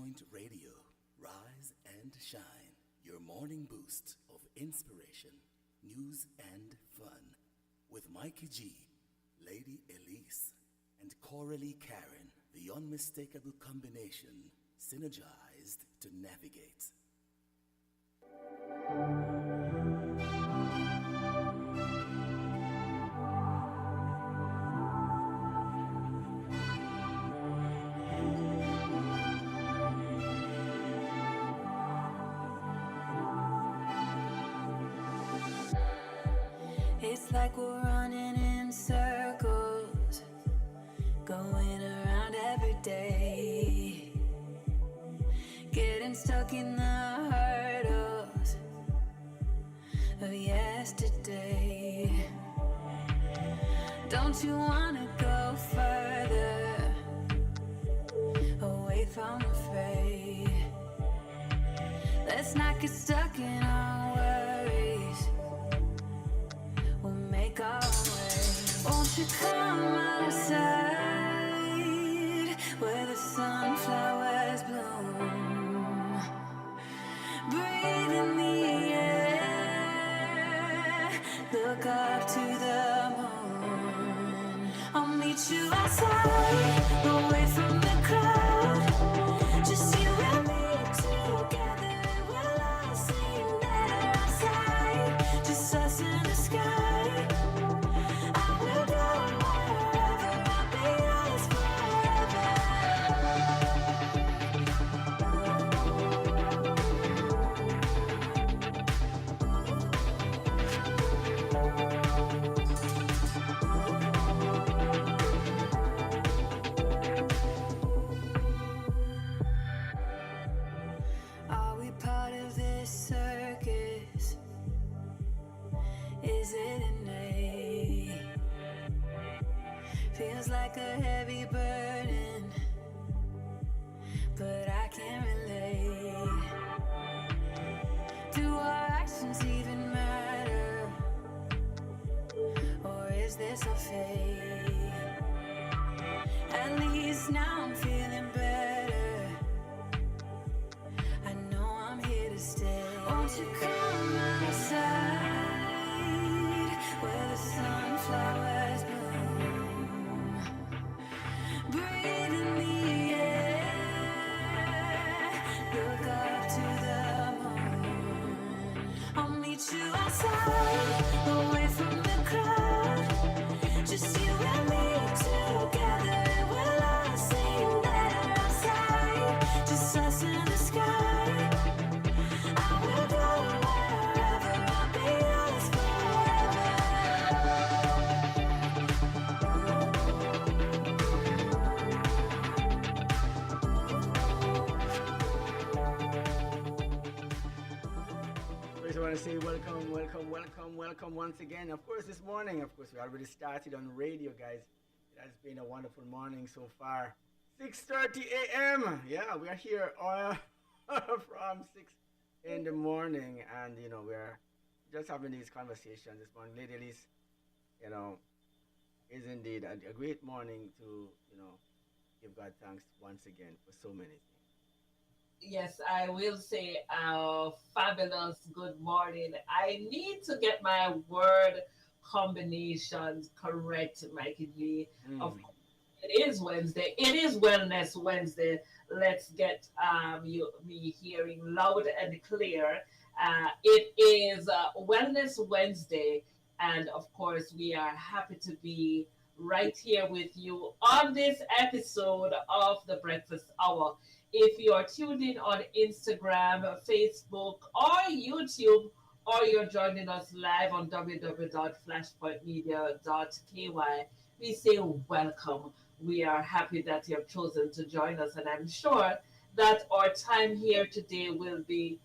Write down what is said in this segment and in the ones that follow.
Flashpoint Radio, rise and shine. Your morning boost of inspiration, news, and fun. With Mikey G, Lady Elise, and Coralie Karen, the unmistakable combination, synergized to navigate. It's like we're running in circles, going around every day, getting stuck in the hurdles of yesterday. Don't you wanna go further away from the fray? Let's not get stuck in our worries. We'll make our way. Won't you come outside where the sunflowers bloom? Breathe in the air. Look up to the moon. I'll meet you outside, away from the crowd. Just you and me together. We'll all seem better outside. Just us in the sky. Is it innate? Feels like a heavy burden, but I can't relate. Do our actions even matter? Or is this a fate? At least now I'm feeling better. I know I'm here to stay. Won't you come outside where the sunflowers bloom? Breathe in the air. Look up to the moon. I'll meet you outside, away from the crowd. Just you and me together. We'll all seem better outside. Just us in the sky. I will go wherever. I'll be yours forever. First, I want to say welcome once again. Of course, this morning, we already started on radio, guys. It has been a wonderful morning so far. 6:30 a.m. Yeah, we are here from 6 in the morning, and we're just having these conversations this morning. Lady Elise, is indeed a great morning to give God thanks once again for so many things. Yes, I will say fabulous good morning. I need to get my word combinations correct, Mikey G. Of course, it is Wednesday. It is Wellness Wednesday. Let's get me hearing loud and clear. It is Wellness Wednesday, and of course, we are happy to be right here with you on this episode of the Breakfast Hour. If you are tuned in on Instagram, Facebook, or YouTube, or you're joining us live on www.flashpointmedia.ky, we say welcome. We are happy that you have chosen to join us, and I'm sure that our time here today will be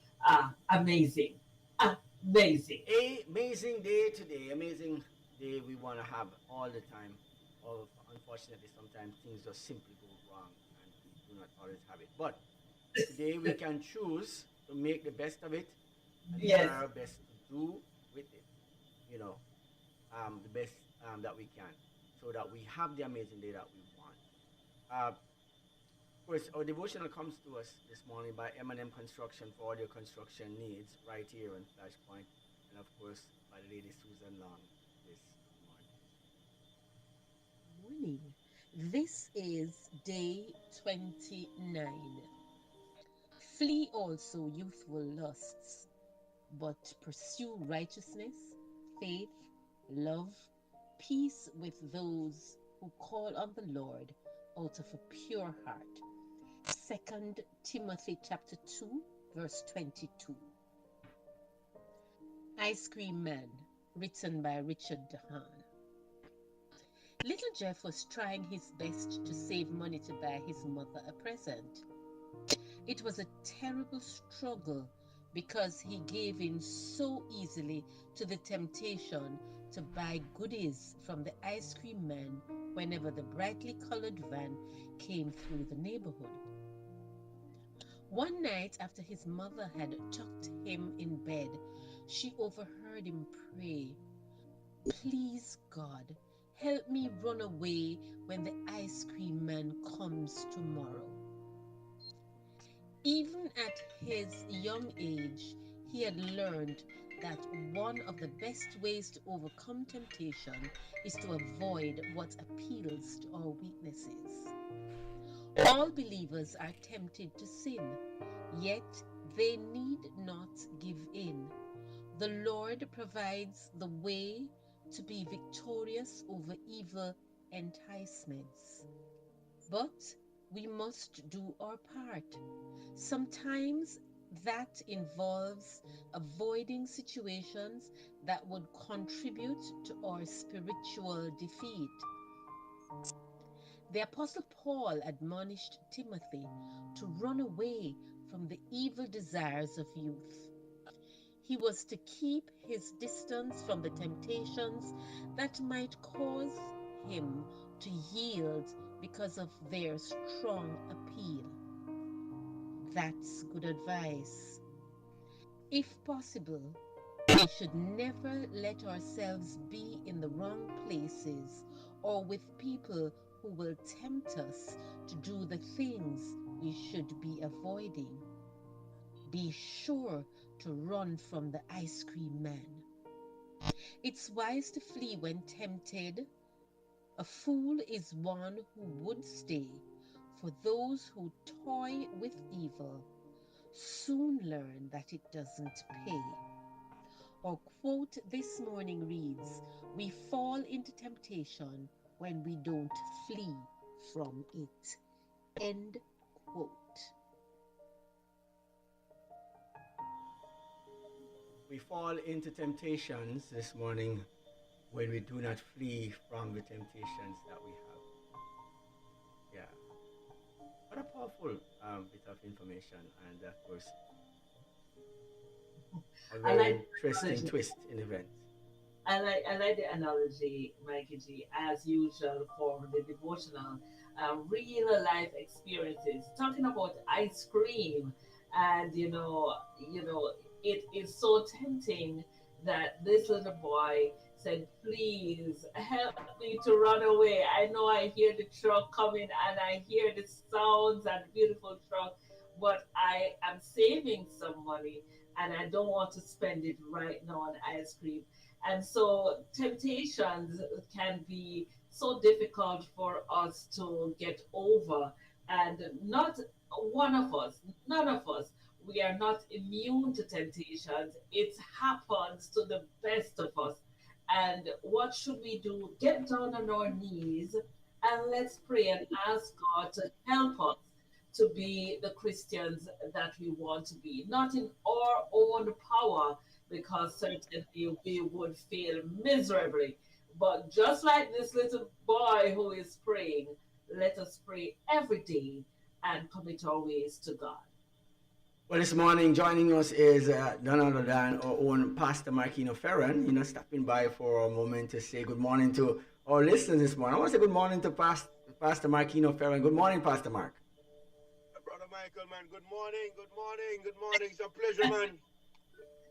amazing. Amazing. Amazing day today. Amazing day we want to have all the time. Unfortunately, sometimes things just simply go wrong and we do not always have it. But today we can choose to make the best of it and try our best to do with it, the best that we can, so that we have the amazing day that we want. Of course, our devotional comes to us this morning by M&M Construction for all your construction needs right here on Flashpoint. And of course, by Lady Susan Long this morning. Morning. This is day 29. Flee also youthful lusts, but pursue righteousness, faith, love, peace with those who call on the Lord out of a pure heart. 2 Timothy chapter 2, verse 22. Ice Cream Man, written by Richard DeHaan. Little Jeff was trying his best to save money to buy his mother a present. It was a terrible struggle because he gave in so easily to the temptation to buy goodies from the ice cream man whenever the brightly colored van came through the neighborhood. One night after his mother had tucked him in bed, she overheard him pray, "Please, God, help me run away when the ice cream man comes tomorrow." Even at his young age, he had learned that one of the best ways to overcome temptation is to avoid what appeals to our weaknesses. All believers are tempted to sin, yet they need not give in. The Lord provides the way to be victorious over evil enticements. But we must do our part. Sometimes that involves avoiding situations that would contribute to our spiritual defeat. The Apostle Paul admonished Timothy to run away from the evil desires of youth. He was to keep his distance from the temptations that might cause him to yield because of their strong appeal. That's good advice. If possible, we should never let ourselves be in the wrong places or with people who will tempt us to do the things we should be avoiding. Be sure to run from the ice cream man. It's wise to flee when tempted. A fool is one who would stay, for those who toy with evil soon learn that it doesn't pay. Our quote this morning reads, "We fall into temptation when we don't flee from it." End quote. We fall into temptations this morning when we do not flee from the temptations that we have. Yeah. What a powerful bit of information, and of course, a I very like interesting twist in events. I like the analogy, Mikey G, as usual for the devotional, real life experiences. Talking about ice cream, and it is so tempting that this little boy said, "Please help me to run away. I know I hear the truck coming and I hear the sounds and beautiful truck, but I am saving some money and I don't want to spend it right now on ice cream." And so temptations can be so difficult for us to get over. And not one of us, none of us, we are not immune to temptations. It happens to the best of us. And what should we do? Get down on our knees and let's pray and ask God to help us to be the Christians that we want to be. Not in our own power, because certainly we would fail miserably. But just like this little boy who is praying, let us pray every day and commit our ways to God. Well, this morning joining us is none other than our own Pastor Marquino Ferran, stopping by for a moment to say good morning to our listeners this morning. I want to say good morning to Pastor Marquino Ferran. Good morning, Pastor Mark. Brother Michael, man, good morning, good morning, good morning. It's a pleasure, man.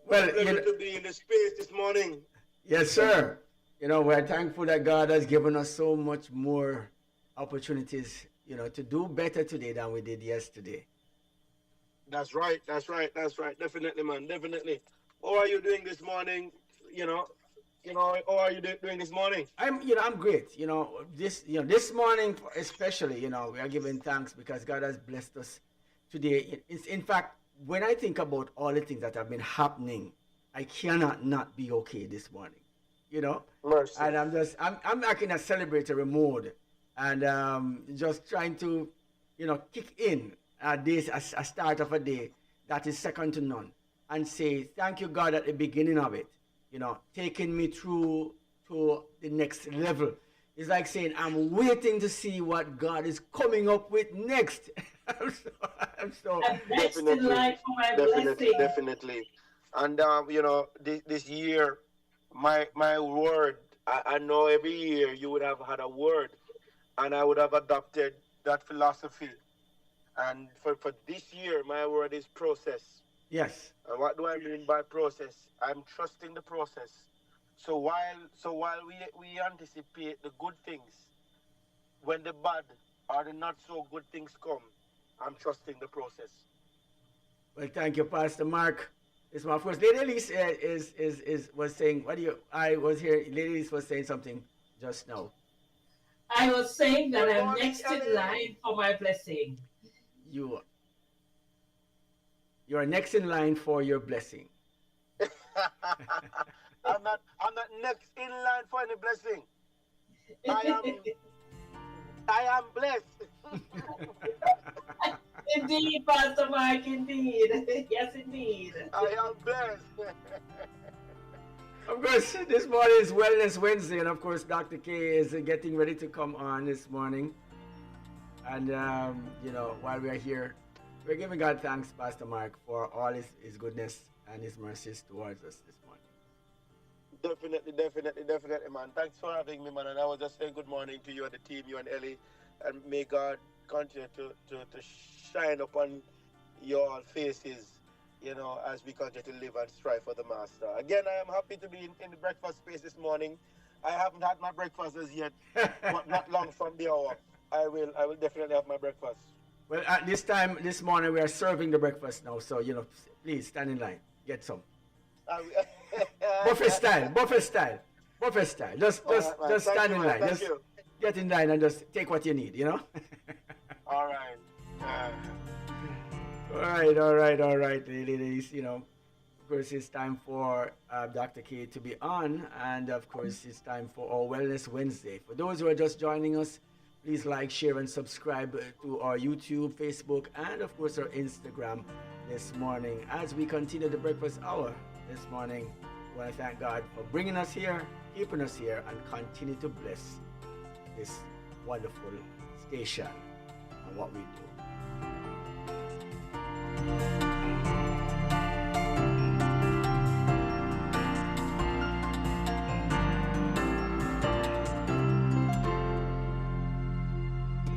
Well, It's a pleasure to be in the space this morning. Yes, sir. We're thankful that God has given us so much more opportunities, to do better today than we did yesterday. That's right. That's right. That's right. Definitely, man. Definitely. How are you doing this morning? You know, how are you doing this morning? I'm great. This morning especially, we are giving thanks because God has blessed us today. It's in fact, when I think about all the things that have been happening, I cannot not be okay this morning. Mercy. And I'm like in a celebratory mode, and just trying to, kick in a start of a day that is second to none, and say thank you God at the beginning of it, taking me through to the next level. It's like saying I'm waiting to see what God is coming up with next. I'm so And next in line for my blessing. Definitely. And this year, my word. I know every year you would have had a word, and I would have adopted that philosophy. And for this year, my word is process. Yes. And what do I mean by process? I'm trusting the process. So while we anticipate the good things, when the bad or the not so good things come, I'm trusting the process. Well, thank you, Pastor Mark. This one, of course, Lady Elise was saying. I was here. Lady Elise was saying something just now. I was saying that Good I'm morning, next in Ellie. line for my blessing. You are next in line for your blessing. I'm not next in line for any blessing. I am blessed. Indeed, Pastor Mark, indeed. Yes, indeed. I am blessed. Of course, this morning is Wellness Wednesday, and of course, Dr. K is getting ready to come on this morning. And while we are here, we're giving God thanks, Pastor Mark, for all his goodness and his mercies towards us this morning. Definitely, man. Thanks for having me, man. And I was just saying good morning to you and the team, you and Ellie. And may God continue to shine upon your faces, as we continue to live and strive for the Master. Again, I am happy to be in the breakfast space this morning. I haven't had my breakfast as yet, but not long from the hour. I will definitely have my breakfast. Well, at this time, this morning, we are serving the breakfast now. So, please stand in line. Get some. Buffet style. Just Thank stand you, in man. line. Thank Just you. get in line and just take what you need, All right. All right, ladies. Of course, it's time for Dr. K to be on, and of course, it's time for our Wellness Wednesday. For those who are just joining us, please like, share, and subscribe to our YouTube, Facebook, and of course, our Instagram this morning. As we continue the breakfast hour this morning, I want to thank God for bringing us here, keeping us here, and continue to bless this wonderful station and what we do.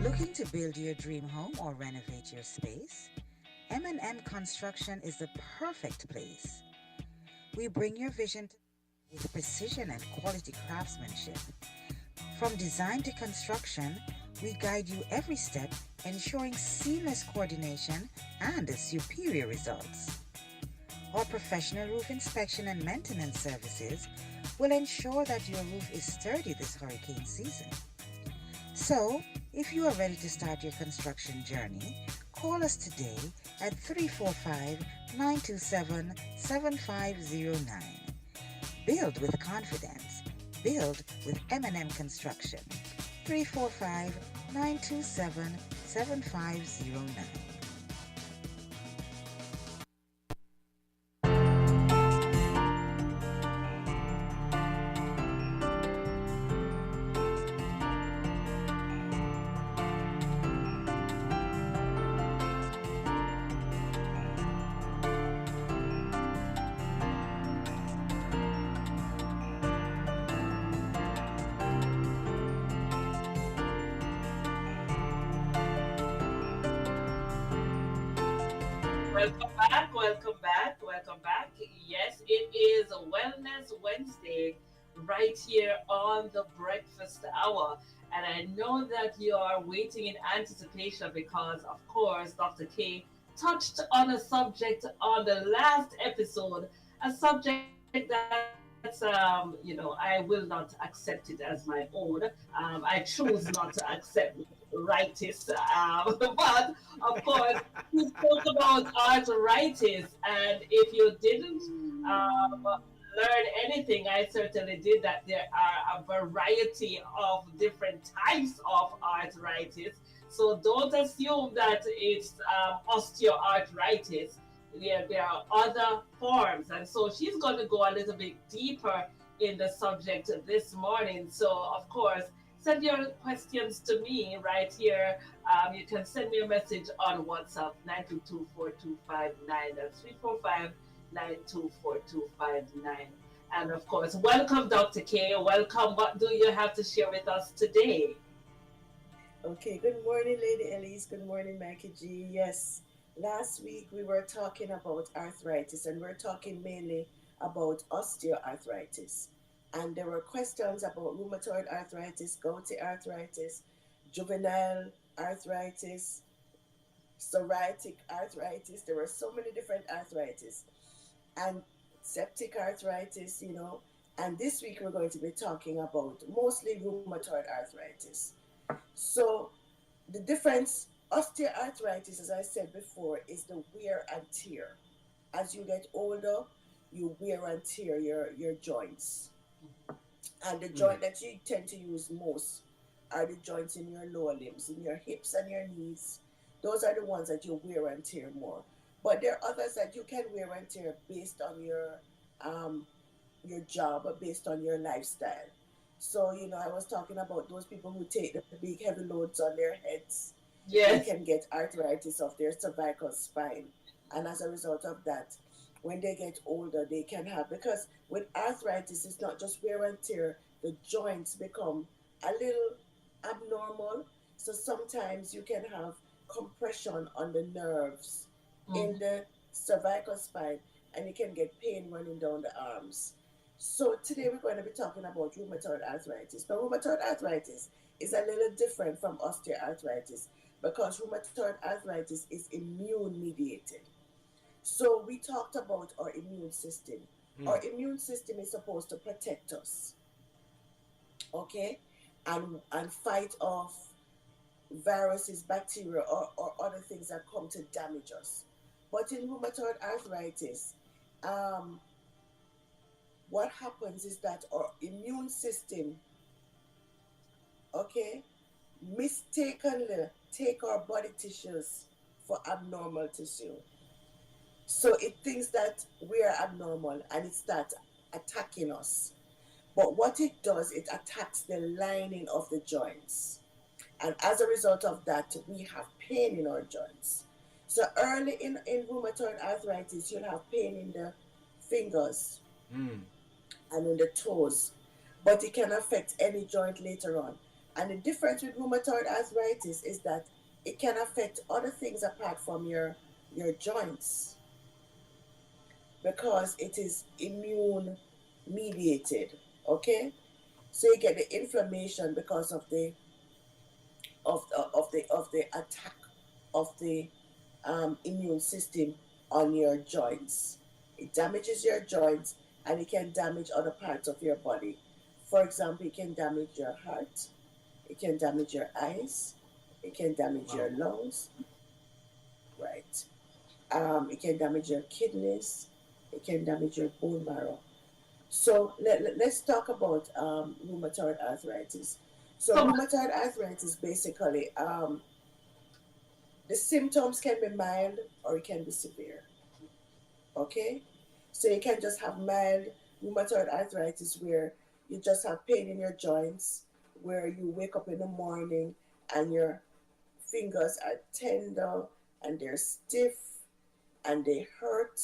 Looking to build your dream home or renovate your space? M&M Construction is the perfect place. We bring your vision with precision and quality craftsmanship. From design to construction, we guide you every step, ensuring seamless coordination and superior results. Our professional roof inspection and maintenance services will ensure that your roof is sturdy this hurricane season. So, if you are ready to start your construction journey, call us today at 345-927-7509. Build with confidence. Build with M&M Construction. 345-927-7509. Welcome back. Yes, it is a Wellness Wednesday right here on the breakfast hour. And I know that you are waiting in anticipation because, of course, Dr. K touched on a subject on the last episode, a subject that's, I will not accept it as my own. I choose not to accept arthritis. But, of course, we spoke about arthritis. And if you didn't learn anything, I certainly did that. There are a variety of different types of arthritis. So don't assume that it's osteoarthritis. There are other forms. And so she's going to go a little bit deeper in the subject this morning. So, of course, send your questions to me right here. You can send me a message on WhatsApp 922-4259. That's 345-924-259. And of course, welcome, Dr. K. Welcome. What do you have to share with us today? Okay, good morning, Lady Elise. Good morning, Mikey G. Yes, last week we were talking about arthritis and we're talking mainly about osteoarthritis. And there were questions about rheumatoid arthritis, gouty arthritis, juvenile arthritis, psoriatic arthritis. There were so many different arthritis and septic arthritis, And this week we're going to be talking about mostly rheumatoid arthritis. So the difference, osteoarthritis, as I said before, is the wear and tear. As you get older, you wear and tear your joints. And the joint that you tend to use most are the joints in your lower limbs, in your hips and your knees. Those are the ones that you wear and tear more. But there are others that you can wear and tear based on your job or based on your lifestyle. So, I was talking about those people who take the big heavy loads on their heads. Yes. They can get arthritis of their cervical spine. And as a result of that, when they get older, they can have, because with arthritis, it's not just wear and tear, the joints become a little abnormal. So sometimes you can have compression on the nerves in the cervical spine, and you can get pain running down the arms. So today we're going to be talking about rheumatoid arthritis. But rheumatoid arthritis is a little different from osteoarthritis because rheumatoid arthritis is immune mediated. So we talked about our immune system. Our immune system is supposed to protect us, okay, and fight off viruses, bacteria, or other things that come to damage us. But in rheumatoid arthritis, what happens is that our immune system, okay, mistakenly take our body tissues for abnormal tissue. So it thinks that we are abnormal and it starts attacking us. But what it does, it attacks the lining of the joints. And as a result of that, we have pain in our joints. So early in rheumatoid arthritis, you'll have pain in the fingers and in the toes. But it can affect any joint later on. And the difference with rheumatoid arthritis is that it can affect other things apart from your joints, because it is immune mediated, okay? So you get the inflammation because of the attack of the immune system on your joints. It damages your joints and it can damage other parts of your body. For example, it can damage your heart, it can damage your eyes, it can damage your lungs, right? It can damage your kidneys, it can damage your bone marrow. So let's talk about rheumatoid arthritis. So rheumatoid arthritis, basically, the symptoms can be mild or it can be severe. Okay? So you can just have mild rheumatoid arthritis where you just have pain in your joints, where you wake up in the morning and your fingers are tender and they're stiff and they hurt,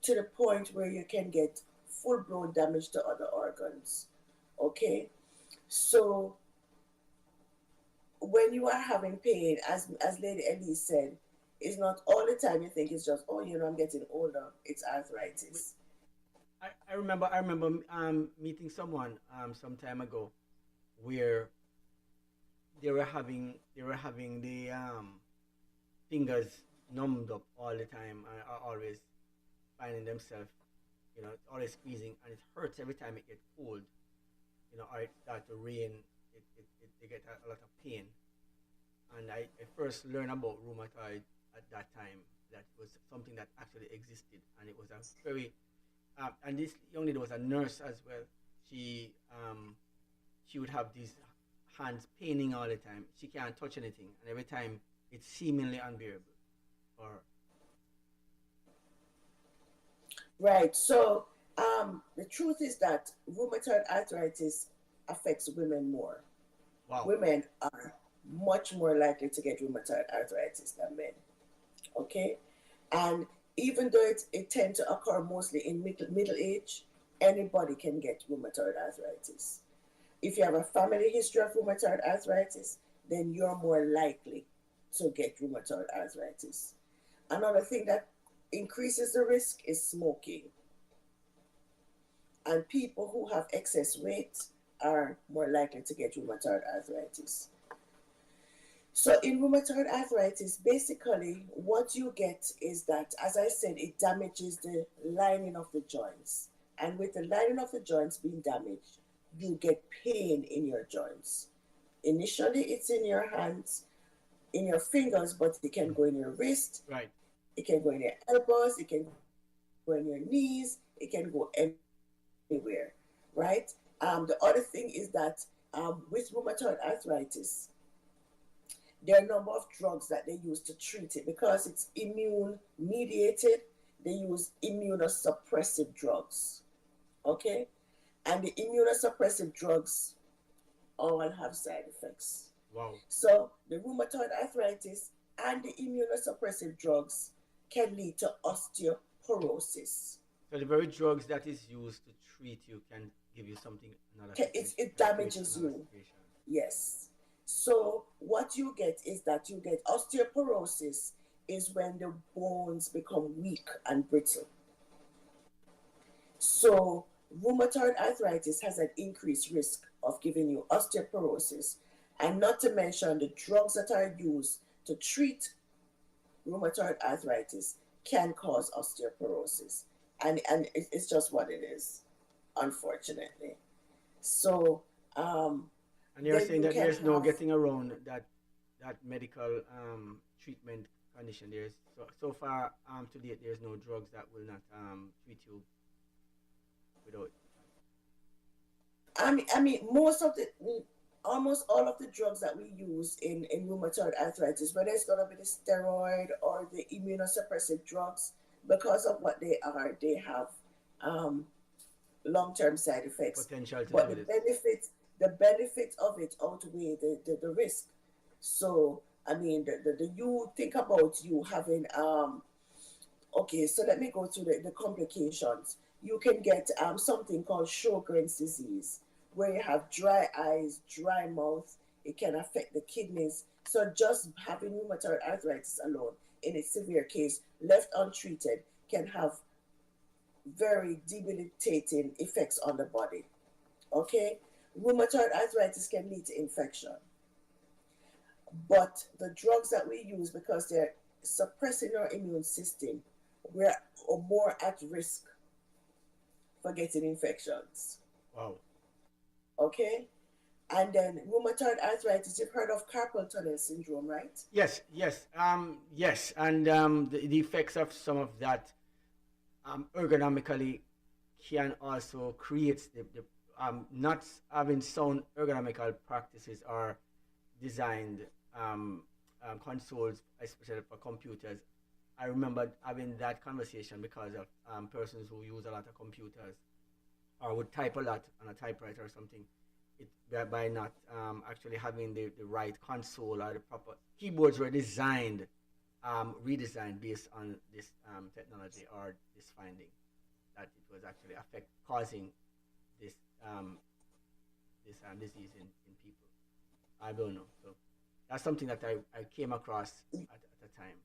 to the point where you can get full-blown damage to other organs. Okay? So when you are having pain, as Lady Elise said, it's not all the time you think it's just, I'm getting older. It's arthritis. I remember meeting someone some time ago where they were having the fingers numbed up all the time and are always finding themselves, always squeezing, and it hurts every time it gets cold, or it starts to rain. They get a lot of pain. And I first learned about rheumatoid at that time. That was something that actually existed, and it was a very and this young lady was a nurse as well. She she would have these hands paining all the time. She can't touch anything, and every time it's seemingly unbearable. Or Right. So, the truth is that rheumatoid arthritis affects women more. wow, Women are much more likely to get rheumatoid arthritis than men. Okay, and even though it tends to occur mostly in middle age, anybody can get rheumatoid arthritis. If you have a family history of rheumatoid arthritis, then you're more likely to get rheumatoid arthritis. Another thing that increases the risk is smoking, and people who have excess weight are more likely to get rheumatoid arthritis. So in rheumatoid arthritis, basically what you get is that, as I said, it damages the lining of the joints. And with the lining of the joints being damaged, you get pain in your joints. Initially, it's in your hands, in your fingers, but it can go in your wrist, right, it can go in your elbows, it can go in your knees, it can go anywhere, right? The other thing is that with rheumatoid arthritis, there are a number of drugs that they use to treat it because it's immune mediated. They use immunosuppressive drugs, okay? And the immunosuppressive drugs all have side effects. wow. So the rheumatoid arthritis and the immunosuppressive drugs can lead to osteoporosis. So the very drugs that is used to treat you can give you something another situation, It can create damages another you. situation. Yes. So what you get is that you get osteoporosis is when the bones become weak and brittle. So rheumatoid arthritis has an increased risk of giving you osteoporosis, and not to mention the drugs that are used to treat rheumatoid arthritis can cause osteoporosis. And it's just what it is, unfortunately. So And you're then saying you that can there's no have, getting around that medical treatment condition. There's so far to date there's no drugs that will not treat you without. I mean, almost all of the drugs that we use in rheumatoid arthritis, whether it's going to be the steroid or the immunosuppressive drugs, because of what they have um, long-term side effects. Potential to But do this. the benefits of it outweigh the risk. So, I mean, you think about you having okay, so let me go through the complications. You can get something called Sjogren's disease, where you have dry eyes, dry mouth. It can affect the kidneys. So just having rheumatoid arthritis alone, in a severe case, left untreated, can have very debilitating effects on the body. Okay? Rheumatoid arthritis can lead to infection. But the drugs that we use, because they're suppressing our immune system, we're more at risk for getting infections. Wow. Okay? And then rheumatoid arthritis, you've heard of carpal tunnel syndrome, right? Yes, and the effects of some of that ergonomically can also create the not having sound ergonomical practices or designed consoles, especially for computers. I remember having that conversation because of persons who use a lot of computers or would type a lot on a typewriter or something. It by not actually having the right console or the proper keyboards were designed, redesigned based on this technology or this finding that it was actually causing this disease in people. I don't know. So that's something that I came across at the time.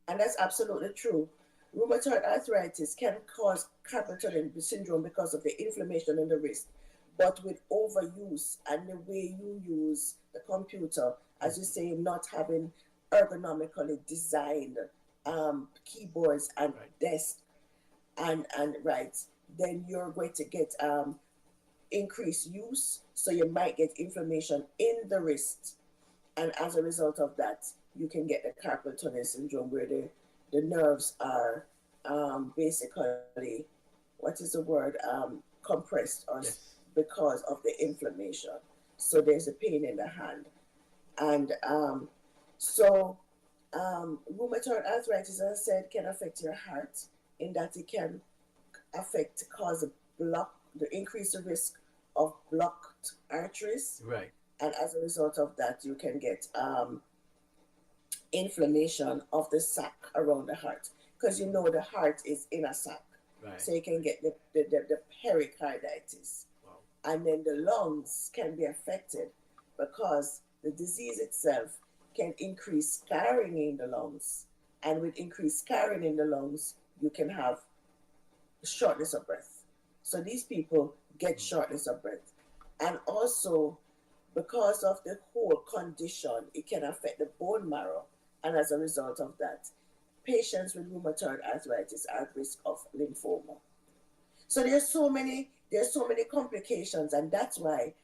And that's absolutely true. Rheumatoid arthritis can cause carpal tunnel syndrome because of the inflammation in the wrist. but with overuse and the way you use the computer, as you say, not having ergonomically designed keyboards and desks and right, then you're going to get increased use. So you might get inflammation in the wrist, and as a result of that, you can get the carpal tunnel syndrome, where the nerves are basically, what is the word, compressed, or because of the inflammation. So there's a pain in the hand. And rheumatoid arthritis, as I said, can affect your heart, in that it can cause the increase the risk of blocked arteries. Right. And as a result of that, you can get inflammation of the sac around the heart, because the heart is in a sac. Right. So you can get the pericarditis. Wow. And then the lungs can be affected, because the disease itself can increase scarring in the lungs. And with increased scarring in the lungs, you can have shortness of breath. So these people get shortness of breath. And also, because of the whole condition, it can affect the bone marrow. And as a result of that, patients with rheumatoid arthritis are at risk of lymphoma. So there's so many complications, and that's why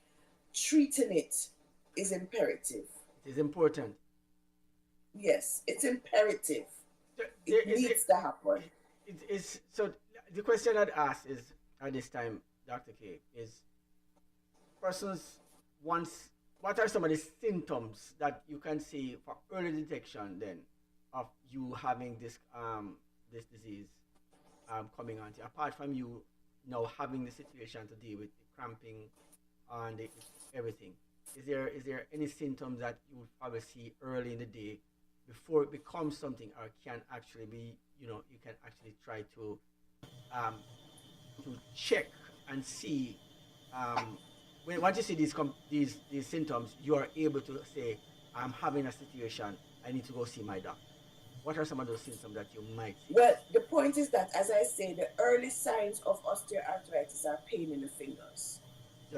treating it is imperative. It is important. Yes, it's imperative. It needs to happen. So the question I'd ask is, at this time, Dr. K, is persons what are some of the symptoms that you can see for early detection then of you having this this disease coming on to you, apart from you now having the situation to deal with the cramping and everything? Is there any symptoms that you would probably see early in the day before it becomes something, or can actually be, you can actually try to check and see once you see these symptoms, you are able to say, I'm having a situation, I need to go see my doctor? What are some of those symptoms that you might see? Well, the point is that, as I say, the early signs of osteoarthritis are pain in the fingers.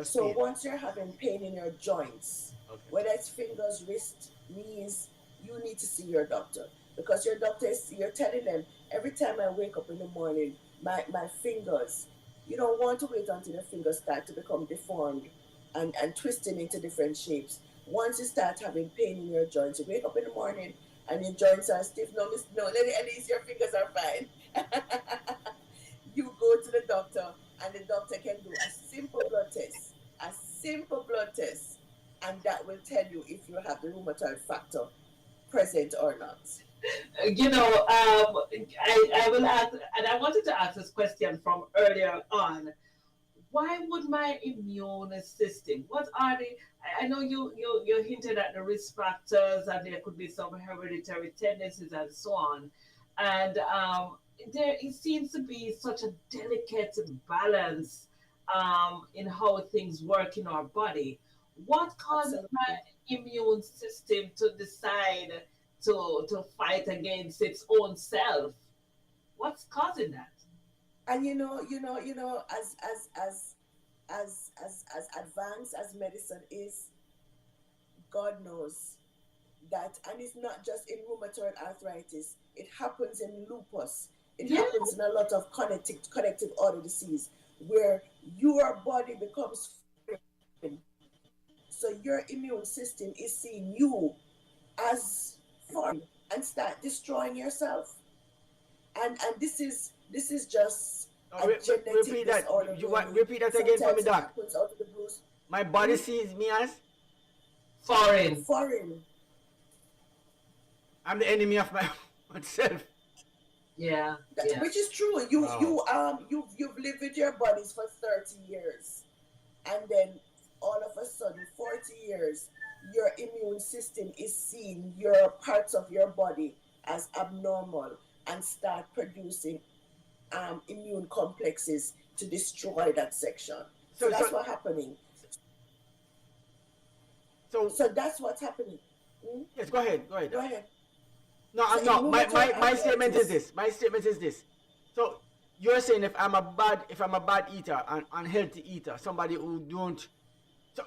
So once you're having pain in your joints, whether it's fingers, wrist, knees, you need to see your doctor, because your doctor you're telling them, every time I wake up in the morning, my fingers, you don't want to wait until the fingers start to become deformed and twisting into different shapes. Once you start having pain in your joints, you wake up in the morning and your joints are stiff. No, Lady Elise, your fingers are fine. You go to the doctor, and the doctor can do a simple blood test, and that will tell you if you have the rheumatoid factor present or not. I will ask, and I wanted to ask this question from earlier on. Why would my immune system, what are the, I know you hinted at the risk factors, and there could be some hereditary tendencies and so on. And it seems to be such a delicate balance in how things work in our body. What causes my immune system to decide to fight against its own self? What's causing that? And as advanced as medicine is, God knows that, and it's not just in rheumatoid arthritis. It happens in lupus. It happens in a lot of connective order disease, where your body becomes foreign. So your immune system is seeing you as foreign and start destroying yourself. And this is just repeat that. Repeat that again for me, Doc. My body sees me as foreign. I'm the enemy of my myself. Yeah. Which is true. You've lived with your bodies for 30 years, and then all of a sudden, 40 years, your immune system is seeing your parts of your body as abnormal and start producing immune complexes to destroy that section. So that's what's happening. So that's what's happening. Yes, go ahead. No, So no. My statement is this. So you're saying if I'm a bad eater, an unhealthy eater, somebody who don't. So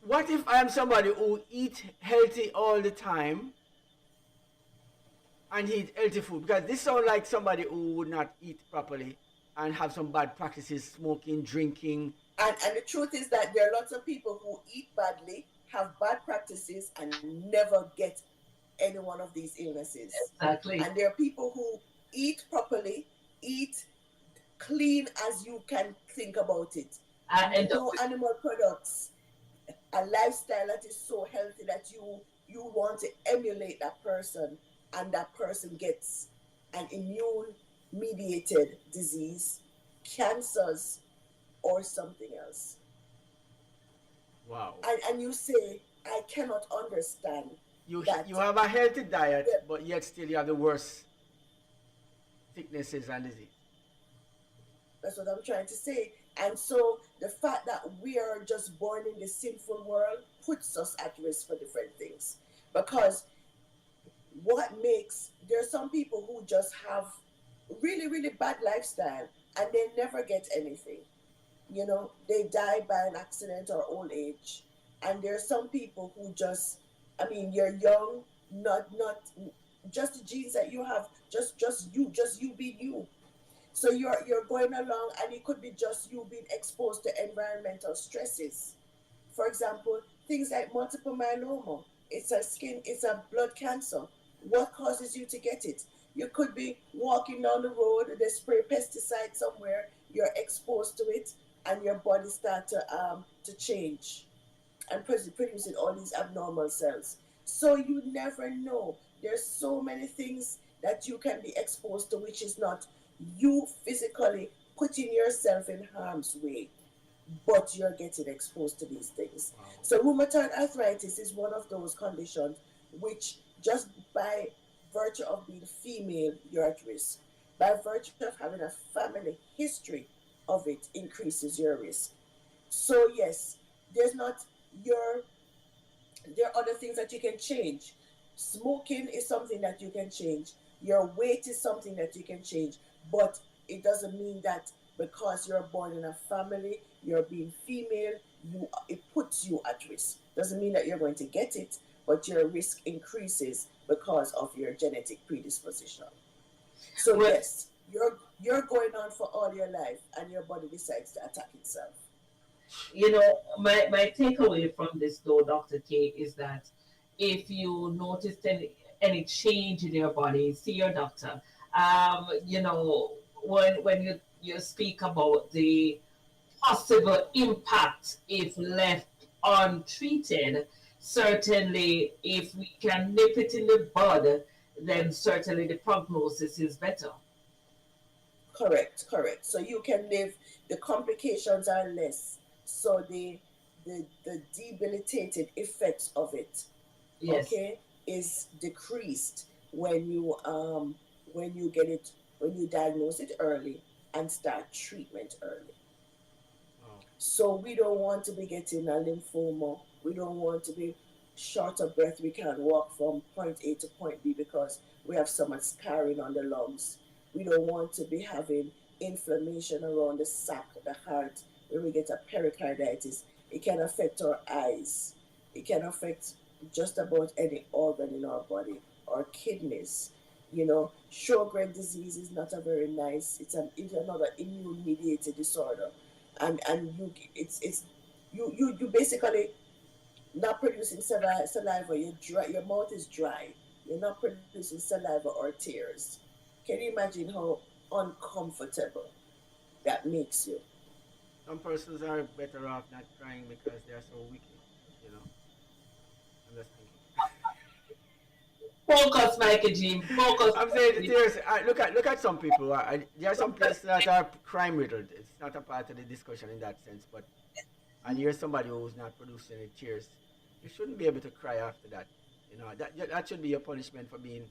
what if I am somebody who eat healthy all the time and eat healthy food? Because this sounds like somebody who would not eat properly and have some bad practices, smoking, drinking. And the truth is that there are lots of people who eat badly, have bad practices, and never get any one of these illnesses. Exactly. And there are people who eat properly, eat clean as you can think about it. No animal products, a lifestyle that is so healthy that you want to emulate that person, and that person gets an immune mediated disease, cancers, or something else. Wow. And you say, I cannot understand. You have a healthy diet, but yet still you have the worst sicknesses and disease. That's what I'm trying to say. And so the fact that we are just born in this sinful world puts us at risk for different things. Because there are some people who just have really, really bad lifestyle and they never get anything. You know, they die by an accident or old age. And there are some people who just, you're young, not just the genes that you have, just you being you. So you're going along, and it could be just you being exposed to environmental stresses. For example, things like multiple myeloma. It's a blood cancer. What causes you to get it? You could be walking down the road, they spray pesticide somewhere, you're exposed to it, and your body starts to change and producing all these abnormal cells. So you never know. There's so many things that you can be exposed to, which is not you physically putting yourself in harm's way, but you're getting exposed to these things. Wow. So rheumatoid arthritis is one of those conditions which, just by virtue of being female, you're at risk. By virtue of having a family history of it, increases your risk. So yes, there are other things that you can change. Smoking is something that you can change. Your weight is something that you can change. But it doesn't mean that because you're born in a family, you're being female, it puts you at risk. Doesn't mean that you're going to get it, but your risk increases because of your genetic predisposition. So yes, you're going on for all your life, and your body decides to attack itself. You know, my takeaway from this, though, Dr. K, is that if you noticed any change in your body, see your doctor. You know, when you speak about the possible impact if left untreated, certainly if we can nip it in the bud, then certainly the prognosis is better. Correct. So you can live, the complications are less. So the debilitated effects of it, yes, okay, is decreased when you diagnose it early and start treatment early. So we don't want to be getting a lymphoma. We don't want to be short of breath. We can't walk from point A to point B because we have so much scarring on the lungs. We don't want to be having inflammation around the sac, the heart. When we get a pericarditis, it can affect our eyes. It can affect just about any organ in our body, our kidneys. You know, Sjogren disease is not a very nice. It's another immune-mediated disorder, and you basically not producing saliva. You're dry. Your mouth is dry. You're not producing saliva or tears. Can you imagine how uncomfortable that makes you? Some persons are better off not crying because they are so wicked, you know. I'm just thinking. Focus, Michael G. Focus. I'm saying the tears. Look at some people. There are some persons that are crime riddled. It's not a part of the discussion in that sense, but and here's somebody who's not producing any tears. You shouldn't be able to cry after that. You know, that should be your punishment for being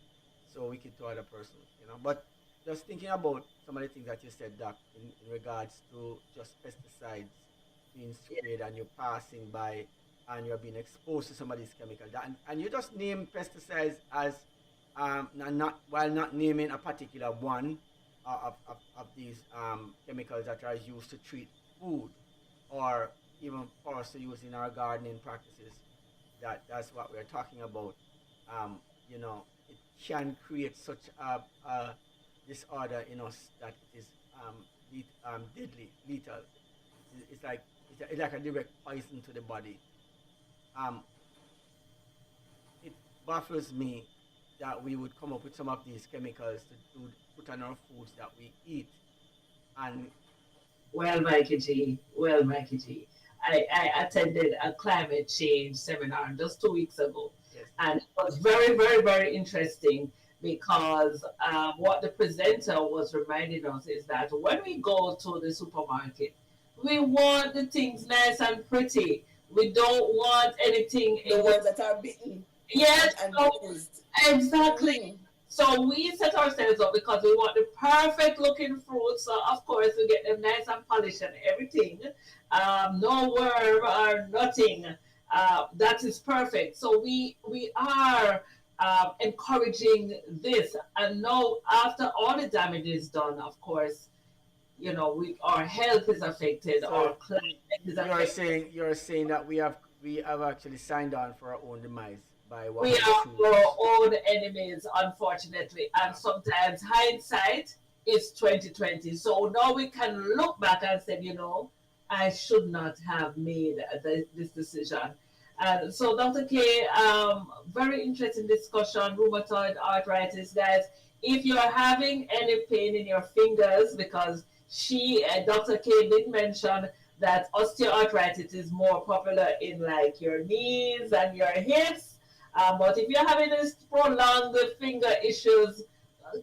so wicked to other persons. You know, but just thinking about some of the things that you said, Doc, in regards to just pesticides being sprayed and you're passing by and you're being exposed to some of these chemicals. And you just name pesticides as not while not naming a particular one of these chemicals that are used to treat food or even for us to use in our gardening practices. That's what we're talking about. You know, it can create such a disorder in us that it is deadly, lethal. It's like a direct poison to the body. Um, it baffles me that we would come up with some of these chemicals to put on our foods that we eat, and Well, Mikey G. Well, Mikey G. I attended a climate change seminar just 2 weeks ago, yes, and it was very, very, very interesting because what the presenter was reminding us is that when we go to the supermarket, we want the things nice and pretty. We don't want anything The in ones that are bitten yes, and so bruised. exactly. Mm. So we set ourselves up because we want the perfect looking fruit. So of course we get them nice and polished and everything. No worm or nothing. That is perfect. So we are encouraging this. And now after all the damage is done, of course, you know, our health is affected, our so climate is you're affected. saying that we have actually signed on for our own demise by what We we are choose. our own enemies, unfortunately, and sometimes hindsight is 2020. So now we can look back and say, you know, I should not have made this decision. And so, Dr. K, very interesting discussion, rheumatoid arthritis, guys. If you're having any pain in your fingers, because Dr. K did mention that osteoarthritis is more popular in like your knees and your hips, but if you're having this prolonged finger issues,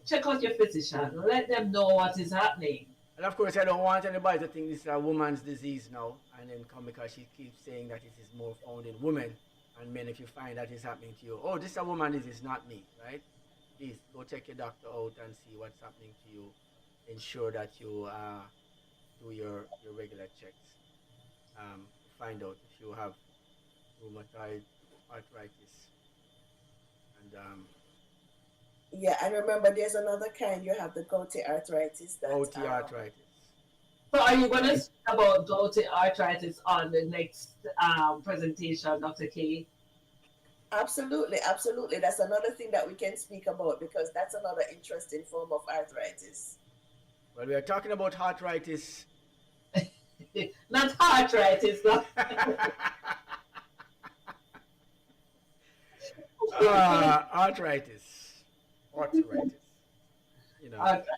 check out your physician. Let them know what is happening. And of course, I don't want anybody to think this is a woman's disease now, and then come because she keeps saying that it is more found in women and men. If you find that is happening to you, oh, this is a woman disease, not me, right? Please go check your doctor out and see what's happening to you. Ensure that you do your regular checks. Find out if you have rheumatoid arthritis, and Yeah, and remember, there's another kind. You have the gouty arthritis. gouty arthritis. So are you going to speak about gouty arthritis on the next presentation, Dr. K? Absolutely, absolutely. That's another thing that we can speak about because that's another interesting form of arthritis. Well, we are talking about arthritis. Not arthritis, no. Arthritis. Arthritis. You know, Arthritis,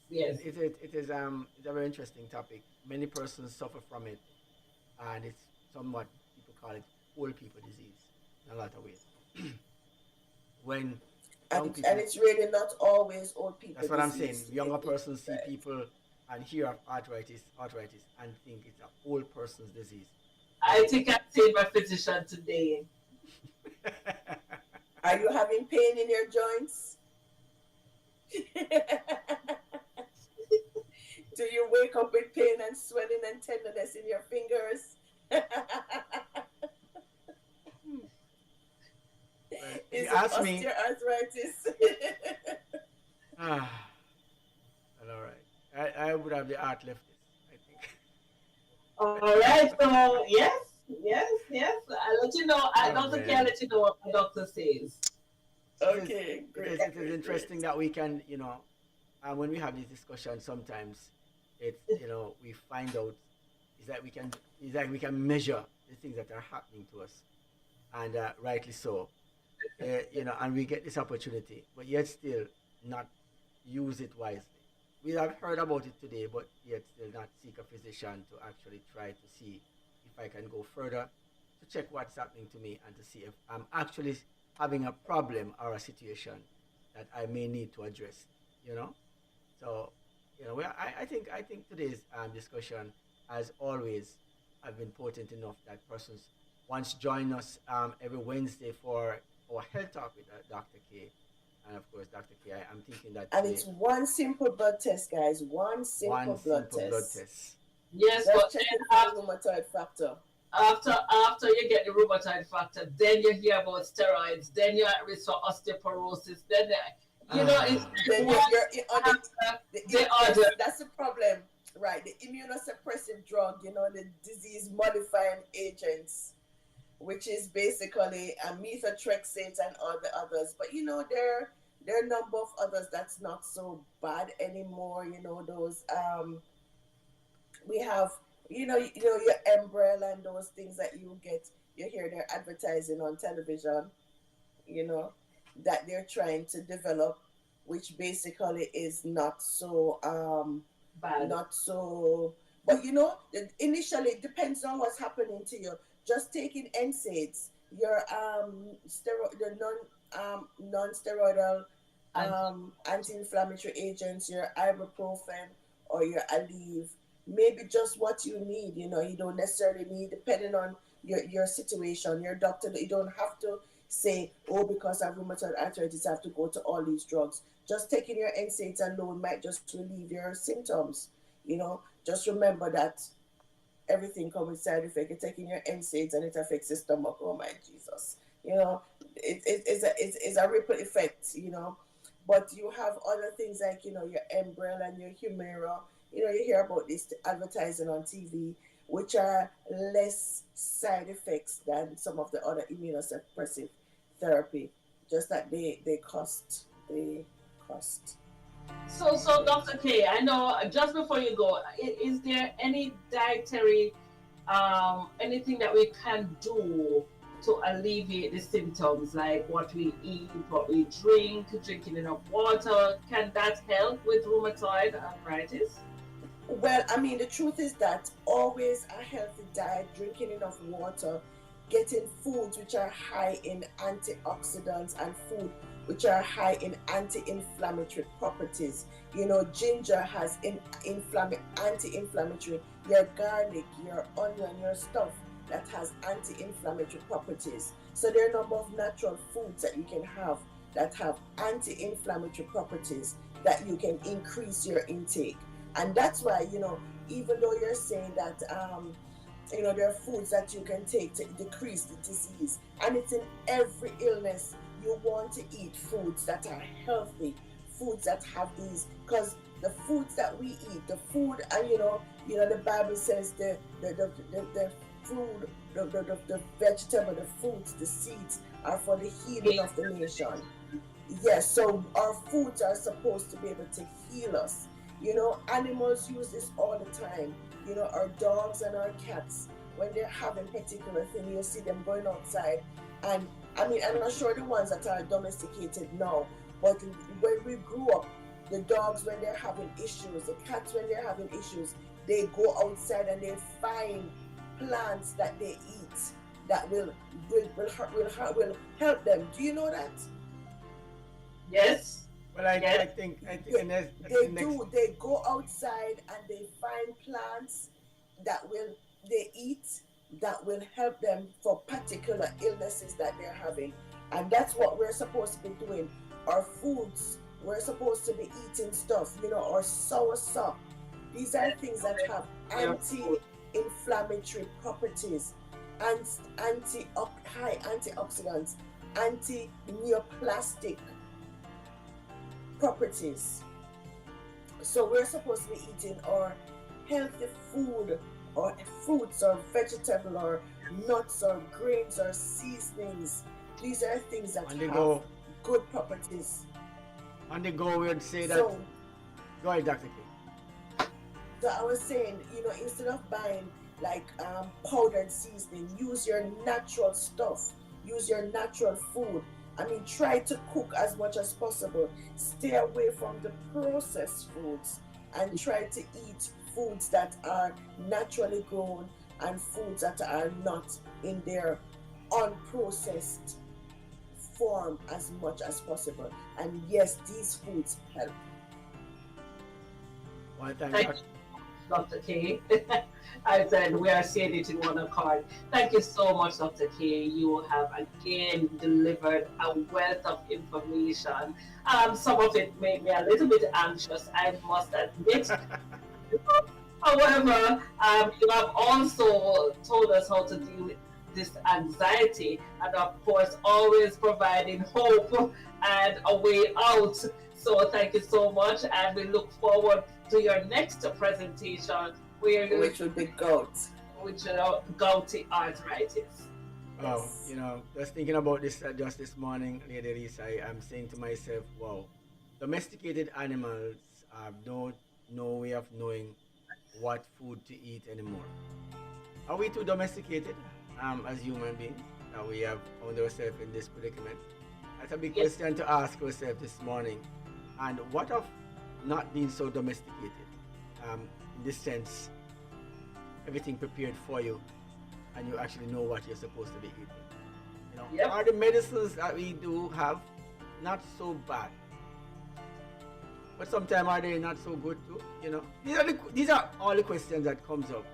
yes. it's a very interesting topic. Many persons suffer from it, and it's somewhat people call it old people disease in a lot of ways. When young people, And it's really not always old people. that's what I'm saying. disease. Younger persons see Right. people and hear of arthritis, and think it's an old person's disease. I think I've seen my physician today. Are you having pain in your joints? Do you wake up with pain and swelling and tenderness in your fingers? He Is it asked me. osteoarthritis? Well, all right. I would have the art left this, I think. All right, so yes. I'll let you know. I Oh, don't think I'll man. let you know what the doctor says. Okay, great. It is interesting that we can, when we have these discussions, sometimes we find out it's like we can measure the things that are happening to us, and rightly so, and we get this opportunity, but yet still not use it wisely. We have heard about it today, but yet still not seek a physician to actually try to see if I can go further, to check what's happening to me and to see if I'm actually having a problem or a situation that I may need to address. So I think today's discussion, as always, have been potent enough that persons once join us every Wednesday for our health talk with Dr. K. And of course, Dr. K, I'm thinking that And today, it's one simple blood test, guys. One simple blood test. Yes, Just but checking then for the rheumatoid factor. after you get the rheumatoid factor, then you hear about steroids, then you're at risk for osteoporosis, then it's Then one you're on after the the other. that's the problem, right? The immunosuppressive drug, the disease modifying agents, which is basically methotrexate and all the others. But there are a number of others that's not so bad anymore. Those we have your Embrel and those things that you hear they're advertising on television, you know, that they're trying to develop, which basically is not so Bad. not so. But initially it depends on what's happening to you. Just taking NSAIDs, your the non-steroidal anti-inflammatory agents, your ibuprofen or your Aleve, maybe just what you need. You don't necessarily need, depending on your situation, your doctor. You don't have to say, oh, because I have rheumatoid arthritis, I have to go to all these drugs. Just taking your NSAIDs alone might just relieve your symptoms. Just remember that everything comes with side effect. You're taking your NSAIDs and it affects your stomach. Oh my Jesus! It's a ripple effect. But you have other things like your Embrel and your Humira. You hear about this advertising on TV, which are less side effects than some of the other immunosuppressive therapy. Just that they cost. So Dr. K, I know just before you go, is there any dietary, anything that we can do to alleviate the symptoms, like what we eat, what we drink, drinking enough water? Can that help with rheumatoid arthritis? Well, I mean, the truth is that always a healthy diet, drinking enough water, getting foods which are high in antioxidants and food which are high in anti-inflammatory properties. Ginger has anti-inflammatory, your garlic, your onion, your stuff that has anti-inflammatory properties. So there are a number of natural foods that you can have that have anti-inflammatory properties that you can increase your intake. And that's why, even though you're saying that, there are foods that you can take to decrease the disease, and it's in every illness, you want to eat foods that are healthy, foods that have these, because the foods that we eat, the food, and the Bible says the food, the vegetable, the fruits, the seeds are for the healing of the nation. Yes, so our foods are supposed to be able to heal us. Animals use this all the time. Our dogs and our cats, when they're having particular thing, you see them going outside. And I mean, I'm not sure the ones that are domesticated now, but when we grew up, the dogs, when they're having issues, the cats, when they're having issues, they go outside and they find plants that they eat that will help them. Do you know that? Yes. Well, I think They go outside and they find plants that they eat that will help them for particular illnesses that they're having. And that's what we're supposed to be doing. Our foods, we're supposed to be eating stuff, or soursop. These are things that have anti-inflammatory properties, and high antioxidants, anti-neoplastic properties. So we're supposed to be eating our healthy food, or fruits, or vegetable, or nuts, or grains, or seasonings. These are things that have good properties. On the go, we would say that. So, go ahead, Dr. K. So I was saying, instead of buying like powdered seasoning, use your natural stuff. Use your natural food. I mean, try to cook as much as possible. Stay away from the processed foods and try to eat foods that are naturally grown and foods that are not in their unprocessed form as much as possible. And yes, these foods help. One time, Thank you, Dr. K. I said we are saying it in one accord. Thank you so much, Dr. K. You have again delivered a wealth of information. Some of it made me a little bit anxious, I must admit. However, you have also told us how to deal with this anxiety, and of course, always providing hope and a way out. So, thank you so much, and we look forward to your next presentation, where you Which would be gout. which gouty arthritis. Oh, just thinking about this just this morning, Lady Lisa, I'm saying to myself, wow, domesticated animals have no way of knowing what food to eat anymore. Are we too domesticated as human beings that we have found ourselves in this predicament? That's a big Yes. question to ask ourselves this morning. And what of not being so domesticated? In this sense, everything prepared for you, and you actually know what you're supposed to be eating. Yep. Are the medicines that we do have not so bad? But sometimes are they not so good too? These are all the questions that comes up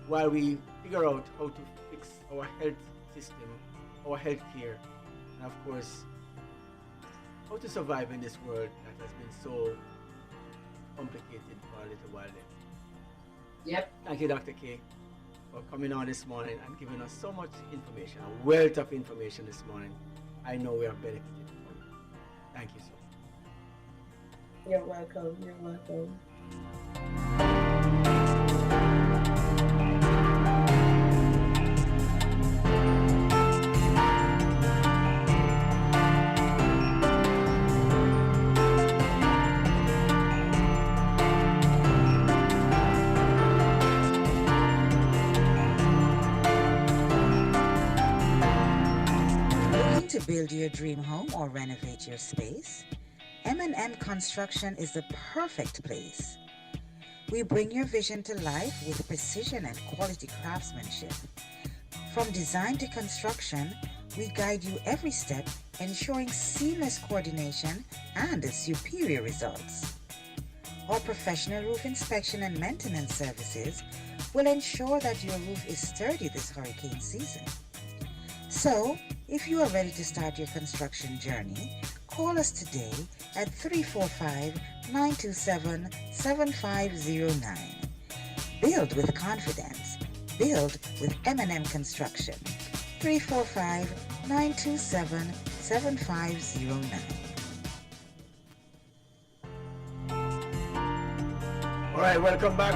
while we figure out how to fix our health system, our health care, and of course, how to survive in this world that has been so complicated for a little while there. Yep. Thank you, Dr. K, for coming on this morning and giving us so much information, a wealth of information this morning. I know we have benefited from it. Thank you so much. You're welcome. You're welcome. Looking to build your dream home or renovate your space? M&M Construction is the perfect place. We bring your vision to life with precision and quality craftsmanship. From design to construction, we guide you every step, ensuring seamless coordination and superior results. Our professional roof inspection and maintenance services will ensure that your roof is sturdy this hurricane season. So, if you are ready to start your construction journey, call us today at 345-927-7509. Build with confidence. Build with M&M Construction. 345-927-7509. All right, welcome back.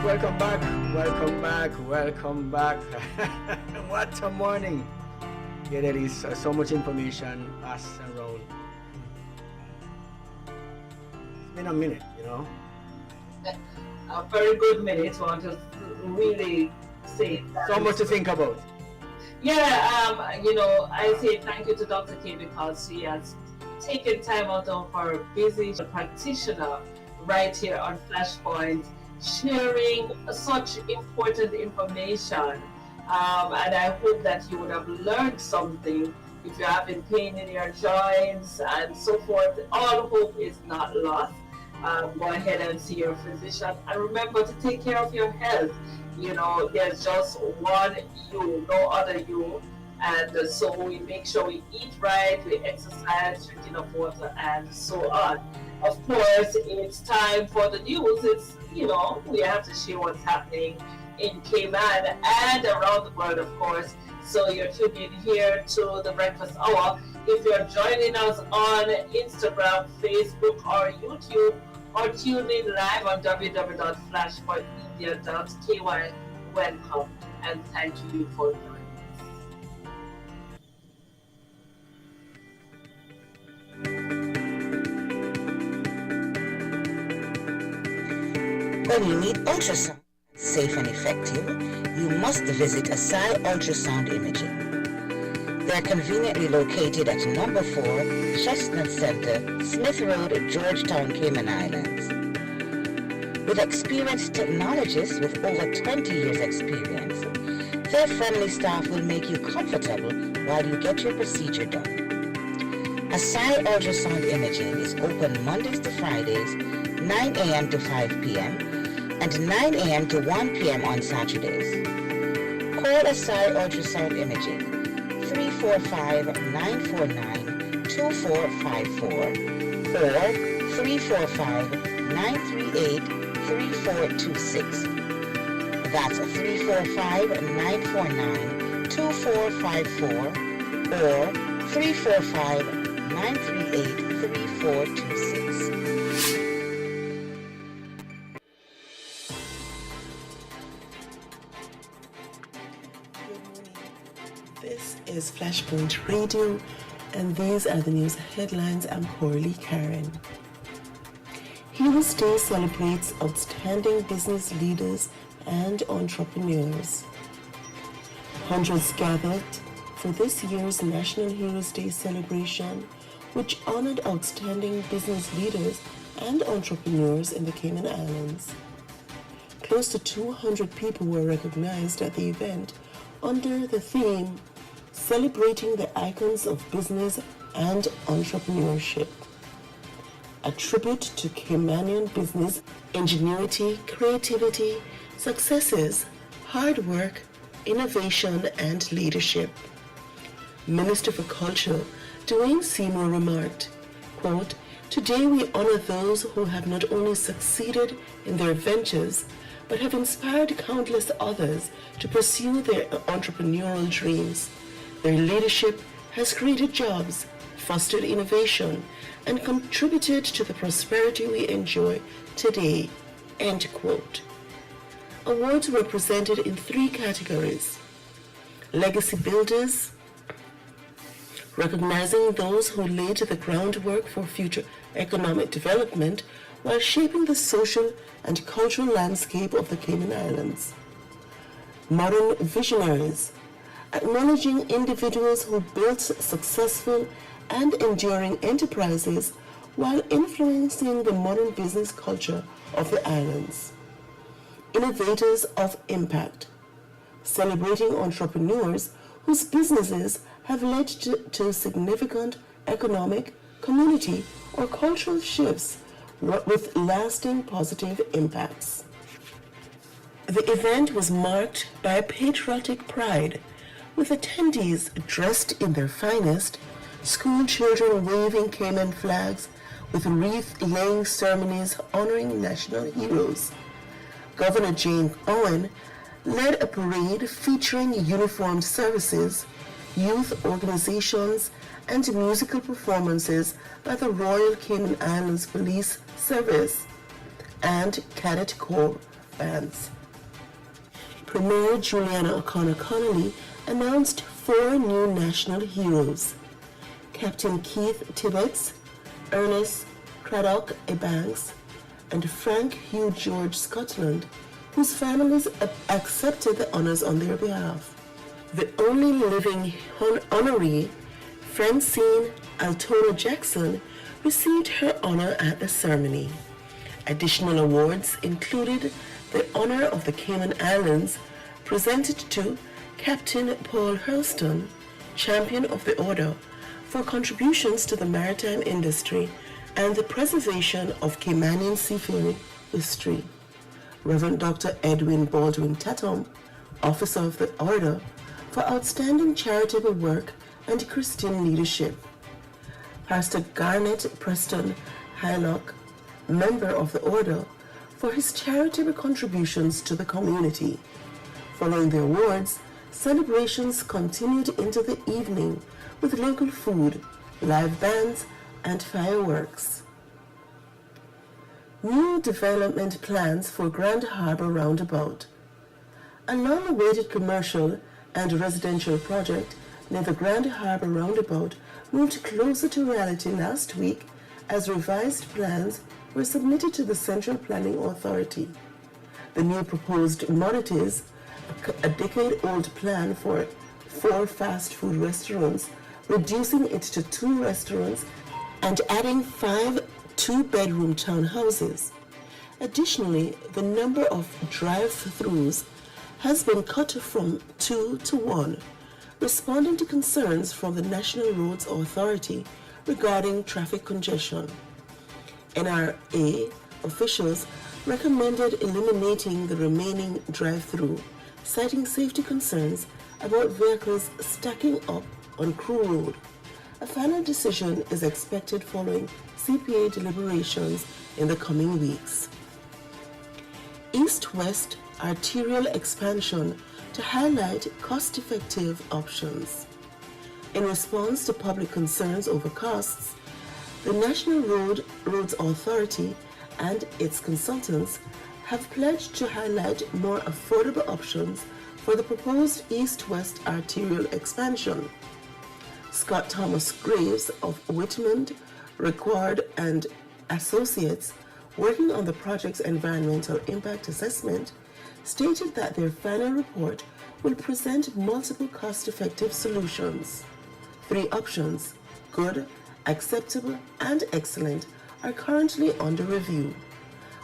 What a morning. Yeah, there is so much information passed around. It's been a minute, A very good minute. Want to really say that. So much to think about. Yeah, I say thank you to Dr. K because she has taken time out of her busy practitioner right here on Flashpoint, sharing such important information. And I hope that you would have learned something. If you're having pain in your joints and so forth, all hope is not lost. Go ahead and see your physician, and remember to take care of your health. There's just one you, no other you, and so we make sure we eat right, we exercise, drink enough water, and so on. Of course, it's time for the news. We have to share what's happening in Cayman and around the world, of course. So you're tuned in here to the Breakfast Hour. If you're joining us on Instagram, Facebook, or YouTube, or tune in live on www.flashpointmedia.ky, welcome and thank you for joining us. When you need ultrasound safe and effective, you must visit Asai Ultrasound Imaging. They are conveniently located at number 4 Chestnut Center, Smith Road, Georgetown, Cayman Islands. With experienced technologists with over 20 years experience, their friendly staff will make you comfortable while you get your procedure done. Asai Ultrasound Imaging is open Mondays to Fridays, 9 a.m. to 5 p.m. and 9 a.m. to 1 p.m. on Saturdays. Call Asai Ultrasound Imaging 345-949-2454 or 345-938-3426. That's 345-949-2454 or 345-938-3426. This is Flashpoint Radio, and these are the news headlines. I'm Coralie Karen. Heroes Day celebrates outstanding business leaders and entrepreneurs. Hundreds gathered for this year's National Heroes Day celebration, which honored outstanding business leaders and entrepreneurs in the Cayman Islands. Close to 200 people were recognized at the event under the theme Celebrating the Icons of Business and Entrepreneurship. A tribute to Caymanian business ingenuity, creativity, successes, hard work, innovation, and leadership. Minister for Culture, Dwayne Seymour remarked, quote, "Today we honor those who have not only succeeded in their ventures, but have inspired countless others to pursue their entrepreneurial dreams. Their leadership has created jobs, fostered innovation, and contributed to the prosperity we enjoy today." End quote. Awards were presented in 3 categories. Legacy Builders, recognizing those who laid the groundwork for future economic development while shaping the social and cultural landscape of the Cayman Islands. Modern Visionaries, acknowledging individuals who built successful and enduring enterprises while influencing the modern business culture of the islands. Innovators of Impact, celebrating entrepreneurs whose businesses have led to significant economic, community, or cultural shifts with lasting positive impacts. The event was marked by patriotic pride, with attendees dressed in their finest, school children waving Cayman flags, with wreath-laying ceremonies honoring national heroes. Governor Jane Owen led a parade featuring uniformed services, youth organizations, and musical performances by the Royal Cayman Islands Police Service and Cadet Corps bands. Premier Juliana O'Connor Connolly announced 4 new national heroes: Captain Keith Tibbetts, Ernest Craddock Ebanks, and Frank Hugh George Scotland, whose families accepted the honors on their behalf. The only living honoree, Francine Altona Jackson, received her honor at the ceremony. Additional awards included the honor of the Cayman Islands, presented to Captain Paul Hurlston, Champion of the Order, for contributions to the maritime industry and the preservation of Caymanian seafaring history. Reverend Dr. Edwin Baldwin Tatum, Officer of the Order, for outstanding charitable work and Christian leadership. Pastor Garnet Preston Hylock, member of the Order, for his charitable contributions to the community. Following the awards, celebrations continued into the evening with local food, live bands, and fireworks. New development plans for Grand Harbor Roundabout. A long-awaited commercial and residential project near the Grand Harbor Roundabout moved closer to reality last week as revised plans were submitted to the Central Planning Authority. The new proposed commodities, a decade-old plan for 4 fast food restaurants, reducing it to 2 restaurants and adding 5 2-bedroom townhouses. Additionally, the number of drive-thrus has been cut from 2 to 1, responding to concerns from the National Roads Authority regarding traffic congestion. NRA officials recommended eliminating the remaining drive-thru, citing safety concerns about vehicles stacking up on Crew Road. A final decision is expected following CPA deliberations in the coming weeks. east-west arterial expansion to highlight cost-effective options. In response to public concerns over costs, the National Roads Authority and its consultants have pledged to highlight more affordable options for the proposed east-west arterial expansion. Scott Thomas Graves of Whitman, Record and Associates, working on the project's environmental impact assessment, stated that their final report will present multiple cost-effective solutions. 3 options, good, acceptable, and excellent, are currently under review.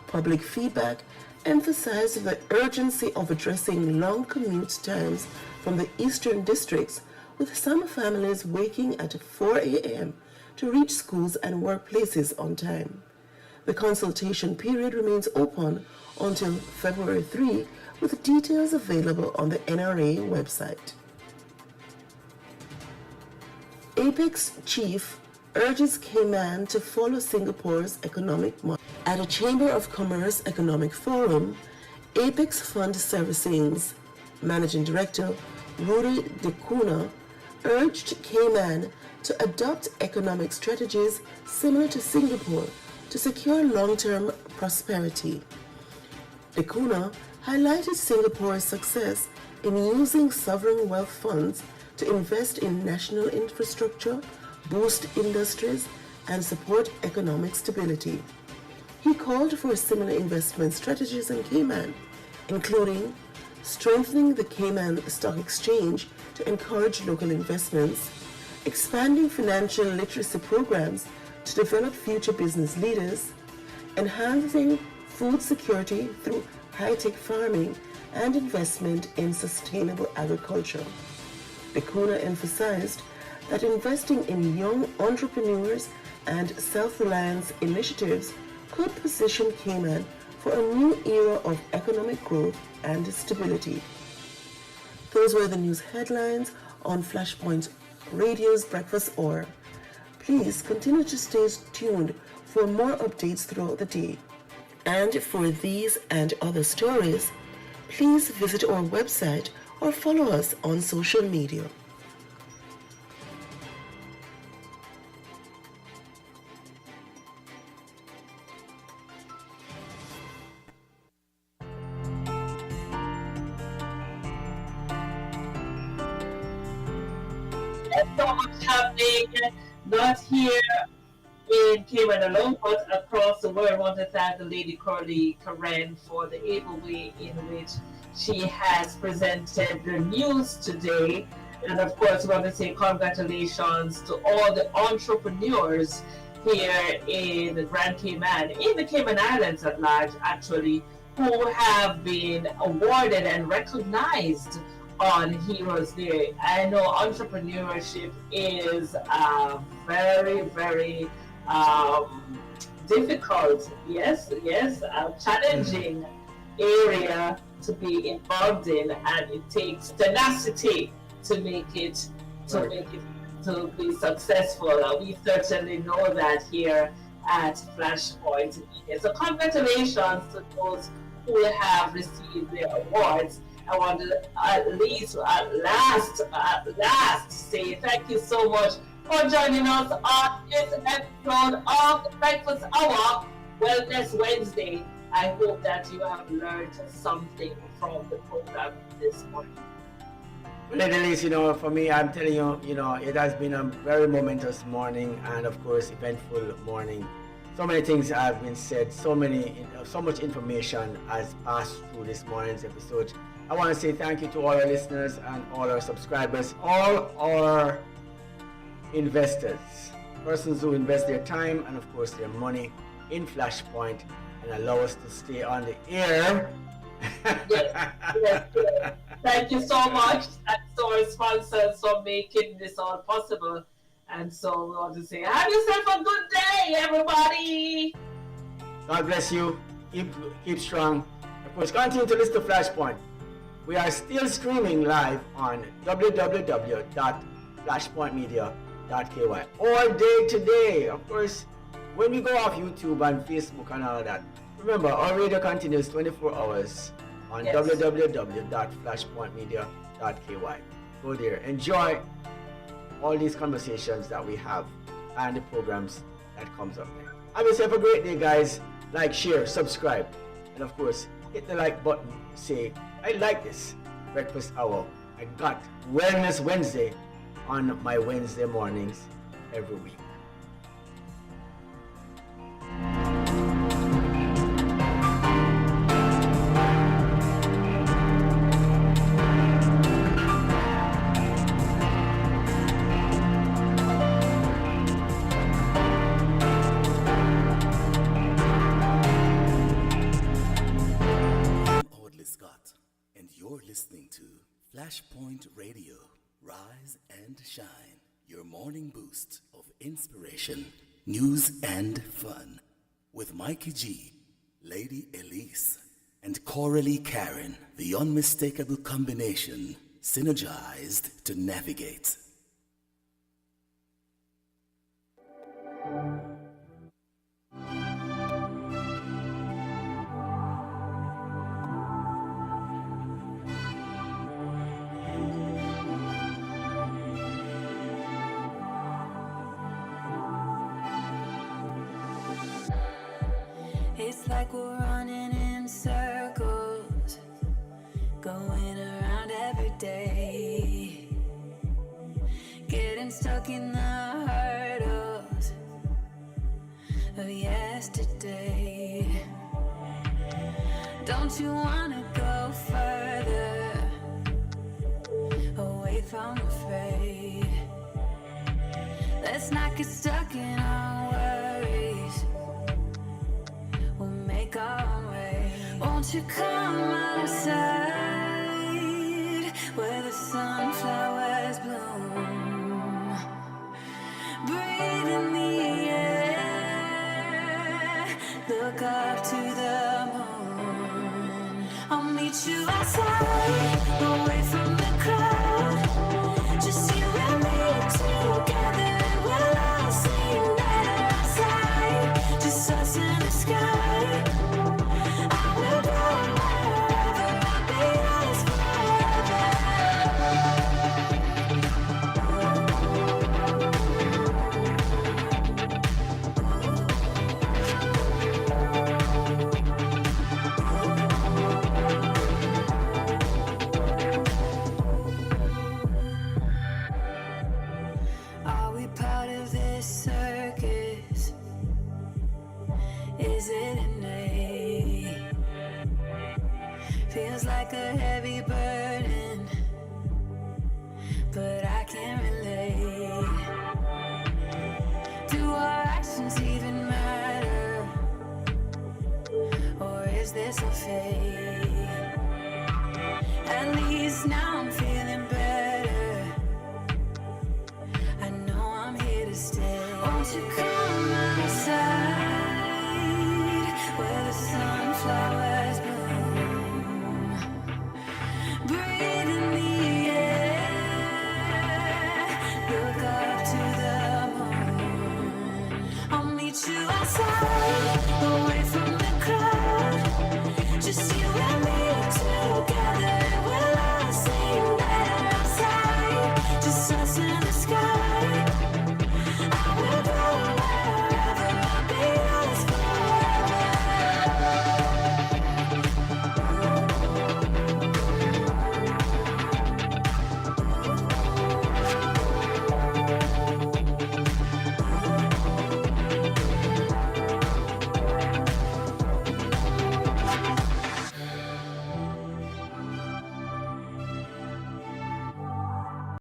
Public feedback emphasized the urgency of addressing long commute times from the eastern districts, with some families waking at 4 a.m. to reach schools and workplaces on time. The consultation period remains open until February 3, with details available on the NRA website. Apex chief urges Cayman to follow Singapore's economic model. At a Chamber of Commerce Economic Forum, Apex Fund Servicing's Managing Director, Rudy De Cunha, urged Cayman to adopt economic strategies similar to Singapore to secure long-term prosperity. De Cunha highlighted Singapore's success in using sovereign wealth funds to invest in national infrastructure, boost industries, and support economic stability. He called for similar investment strategies in Cayman, including strengthening the Cayman Stock Exchange to encourage local investments, expanding financial literacy programs to develop future business leaders, enhancing food security through high-tech farming, and investment in sustainable agriculture. De Cunha emphasized that investing in young entrepreneurs and self-reliance initiatives could position Cayman for a new era of economic growth and stability. Those were the news headlines on Flashpoint Radio's Breakfast Hour. Please continue to stay tuned for more updates throughout the day. And for these and other stories, please visit our website or follow us on social media. There's so much happening, not here in Cayman alone, but across the world. I want to thank the Lady Curly Karen for the able way in which she has presented the news today. And of course, we want to say congratulations to all the entrepreneurs here in the Grand Cayman, in the Cayman Islands at large, actually, who have been awarded and recognized on Heroes Day. I know entrepreneurship is very, very difficult, challenging area to be involved in, and it takes tenacity to make it to be successful. We certainly know that here at Flashpoint. So congratulations to those who have received their awards. I want to at last say thank you so much for joining us on this episode of the Breakfast Hour Wellness Wednesday. I hope that you have learned something from the program this morning. Well, Elise, for me, I'm telling you, it has been a very momentous morning and, of course, eventful morning. So many things have been said, so much information has passed through this morning's episode. I want to say thank you to all our listeners and all our subscribers, all our investors, persons who invest their time and, of course, their money in Flashpoint and allow us to stay on the air. Yes. Thank you so much, and to our sponsors for making this all possible. And so we want to say, have yourself a good day, everybody. God bless you. Keep strong. Of course, continue to listen to Flashpoint. We are still streaming live on www.flashpointmedia.ky all day today. Of course, when we go off YouTube and Facebook and all that, Remember, our radio continues 24 hours on Yes. www.flashpointmedia.ky. Go there. Enjoy all these conversations that we have and the programs that comes up there. Have yourself a great day, guys. Like, share, subscribe, and of course, hit the like button. Say, I like this breakfast hour. I got Wellness Wednesday on my Wednesday mornings every week. And you're listening to Flashpoint Radio. Rise and shine. Your morning boost of inspiration, news, and fun. With Mikey G, Lady Elise, and Coralie Karen. The unmistakable combination, synergized to navigate. It's like we're running in circles, going around every day, getting stuck in the hurdles of yesterday. Don't you wanna go further, away from the fray? Let's not get stuck in our worries, we'll make our own way. Won't you come outside where the sunflowers bloom? Breathe in the air, look up to the moon. I'll meet you outside, away from the crowd. Just you and me together, we'll all seem better outside. Just us in the sky. I will go wherever, I'll be yours Are we part of this circus? Is it innate? Feels like a heavy burden, but I can't relate. Do our actions even matter? Or is this a fate? At least now I'm feeling better. I know I'm here to stay. Won't you come